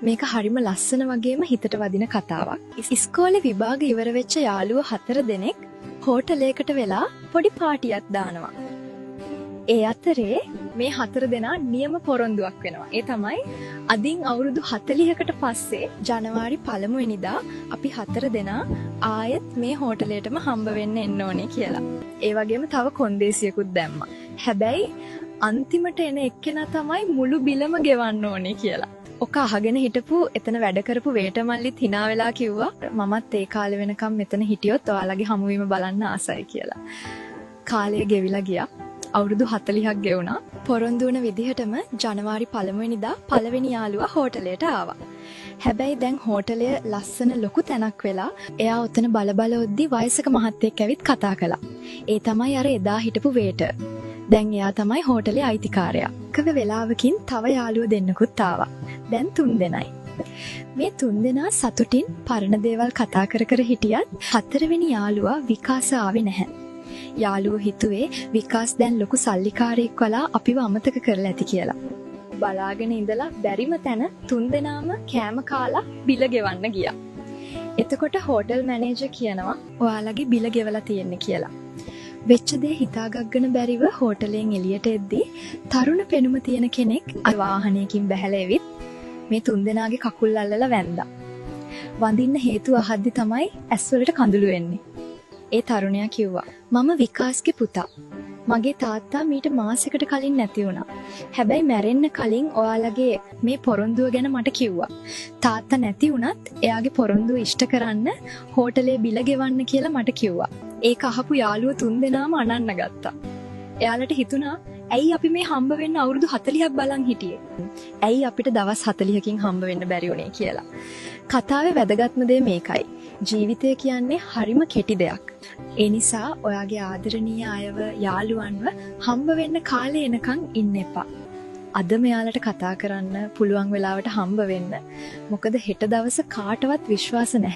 මේක හරිම ලස්සන වගේම හිතට වදින කතාවක්. ඉස්කෝලේ විභාග ඉවර වෙච්ච යාළුවෝ 4 දෙනෙක් හෝටලයකට වෙලා පොඩි පාටියක් දානවා. ඒ අතරේ මේ 4 දෙනා නියම පොරොන්දුවක් වෙනවා. ඒ තමයි අදින් අවුරුදු 40කට පස්සේ ජනවාරි 1 වෙනිදා අපි 4 දෙනා ආයෙත් මේ හෝටලයටම හම්බ වෙන්න එන්න ඕනේ කියලා. ඒ වගේම තව කොන්දේසියකුත් දැම්මා. හැබැයි අන්තිමට එන එක්කෙනා තමයි මුළු බිලම ගෙවන්න ඕනේ කියලා. ඔක අහගෙන හිටපු එතන වැඩ කරපු වේටමල්ලිත් hina වෙලා කිව්වා මමත් ඒ කාලේ වෙනකම් මෙතන හිටියොත් ඔයාලගේ හමුවීම බලන්න ආසයි කියලා. කාලය ගෙවිලා ගියා. අවුරුදු 40ක් ගෙවුණා. පොරොන්දු වුණ විදිහටම ජනවාරි 1 වෙනිදා පළවෙනි යාළුවා හෝටලයට ආවා. හැබැයි දැන් හෝටලය ලස්සන ලොකු තැනක් වෙලා එයා උතන බල ඔද්දි වයසක මහත්තයෙක් ඇවිත් කතා කළා. ඒ තමයි අර එදා හිටපු වේටර්. දැන් එයා තමයි හෝටලේ අයිතිකාරයා. කව වෙලාවකින් තව යාළුවෝ දෙන්නෙකුත් ආවා. දැන් 3 දෙනයි. මේ 3 දෙනා සතුටින් පරණ දේවල් කතා කර හිටියත් 4 වෙනි යාළුවා විකාස ආවේ නැහැ. යාළුවෝ හිතුවේ විකාස් දැන් ලොකු සල්ලිකාරයෙක් වලා අපිව අමතක කරලා ඇති කියලා. බලාගෙන ඉඳලා බැරිම තැන 3 දෙනාම කෑම කාලා බිල ගෙවන්න ගියා. එතකොට හෝටල් මැනේජර් කියනවා ඔයාලගේ බිල ගෙවලා තියෙන්නේ කියලා. වෙච්ච දේ හිතාගන්න බැරිව හෝටලෙන් එළියට එද්දී තරුණ පෙනුම තියෙන කෙනෙක් වාහනයකින් බැහැලා එවිත් මේ 3 දෙනාගේ කකුල් අල්ලලා වැන්දා. වඳින්න හේතුව අහද්දි තමයි ඇස්වලට කඳුළු එන්නේ. ඒ තරුණයා කිව්වා මම විකාස්ගේ පුතා. මගේ තාත්තා මීට මාසෙකට කලින් නැති වුණා. හැබැයි මැරෙන්න කලින් ඔයාලගේ මේ පොරොන්දුව ගැන මට කිව්වා. තාත්තා නැති වුණත් එයාගේ පොරොන්දුව ඉෂ්ට කරන්න හෝටලේ බිල ගෙවන්න කියලා මට කිව්වා. ඒක අහපු යාළුවෝ 3 දෙනාම අනන්න ගත්තා. එයාලට හිතුණා ඇයි අපි මේ හම්බ වෙන්න අවුරුදු 40ක් බලන් හිටියේ? ඇයි අපිට දවස් 40කින් හම්බ වෙන්න බැරි වුණේ කියලා. කතාවේ වැදගත්ම දේ මේකයි. ජීවිතය කියන්නේ හරිම කෙටි දෙයක්. ඒ නිසා ඔයාගේ ආදරණීය අයව යාළුවන්ව හම්බ වෙන්න කාලේ එනකන් ඉන්න එපා. අද මෙයාලට කතා කරන්න පුළුවන් වෙලාවට හම්බ වෙන්න. මොකද හෙට දවස කාටවත් විශ්වාස නැහැ.